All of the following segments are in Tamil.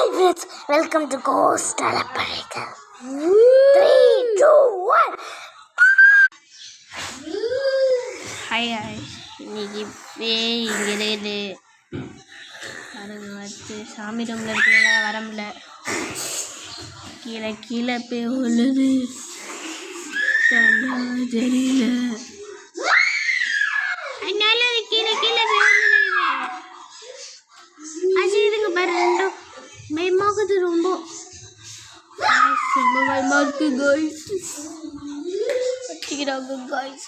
Hi friends, welcome to Ghost Operator. 3, 2, 1. Hi guys, இன்னைக்கு பேய் இங்கே இருக்குது. பாருங்க வந்து சாமி ரூமில் இருக்கிறனால வர முடியல. கீழே கீழே பேய் உள்ளது தெரியல. அதனால அது கீழே கீழே பேய் அது இதுங்க பாரு ரெண்டும் பயமாகுது. ரொம்ப பயமா இருக்கு காய்ஸ். வச்சுக்கிறாங்க காய்ஸ்.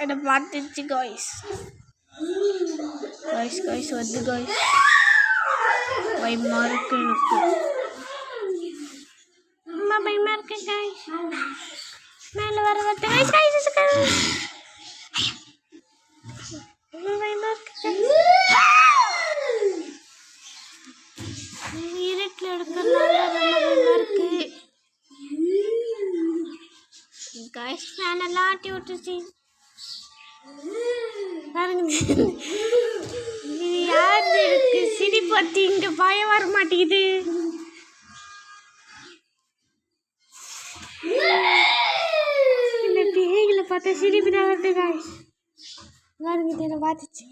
என்ன பார்த்துச்சு காய்ஸ். காய்ஸ் வந்து காய்ஸ் பயமா இருக்கு எனக்கு. அம்மா பயமா இருக்கு காய்ஸ். மேல வர காய்ஸ் பயமா இருக்கு. இருட்டில் எடுக்கிறதுனால ரொம்ப பயமா இருக்கு காய்ஸ். ஃபேன் எல்லாம் ஆட்டி விட்டுச்சு பாருங்க. இது யாரு இருக்கு சிரி பத்தி இங்க பயம் வர மாட்டேங்குது. இந்த பேய்களை பார்த்தா சிரிப்பு தான் வருது காய்ஸ். பாருங்க இதை பார்த்துச்சு.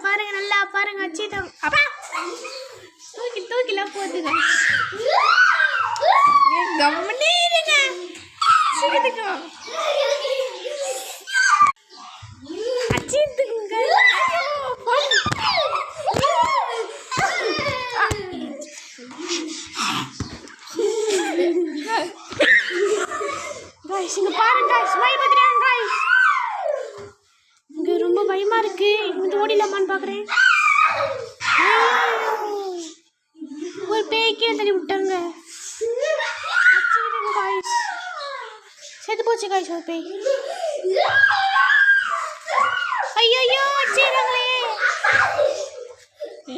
பாருங்க நல்லா பாருங்க வச்சுட்டோம். அப்பா தூக்கிலாம் போகுதுங்க. கவனிங்க இங்க பாருங்க பயப்படுறாங்க காய்ஸ். இங்க ரொம்ப பயமா இருக்கு. இங்க ஓடிடலாமான்னு பாக்குறேன். ஒரு பேய்க்கே தள்ளி விட்டாங்க காய்ஸ். செத்து போச்சு காய்ஸ் ஒரு பேய். ஐயோ வச்சிடறாங்களே.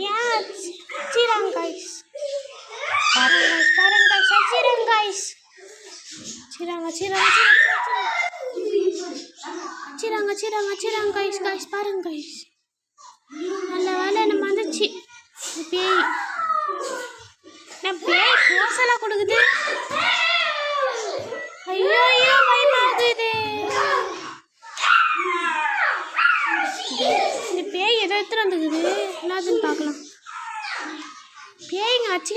ஏன் வச்சிடறாங்க காய்ஸ். பாருங்க காய்ஸ் வச்சிடறாங்க காய்ஸ். சிராங்க காய்ஸ் பாருங்க காய்ஸ். நல்ல வேலை நம்ம வந்துச்சு. பேய் கோசெல்லாம் கொடுக்குது. ஐயோ பயமாகுது. இந்த பேய் எதோ எடுத்துட்டு வந்துக்குது. என்னதுன்னு பார்க்கலாம். பேய்ங்க வச்சு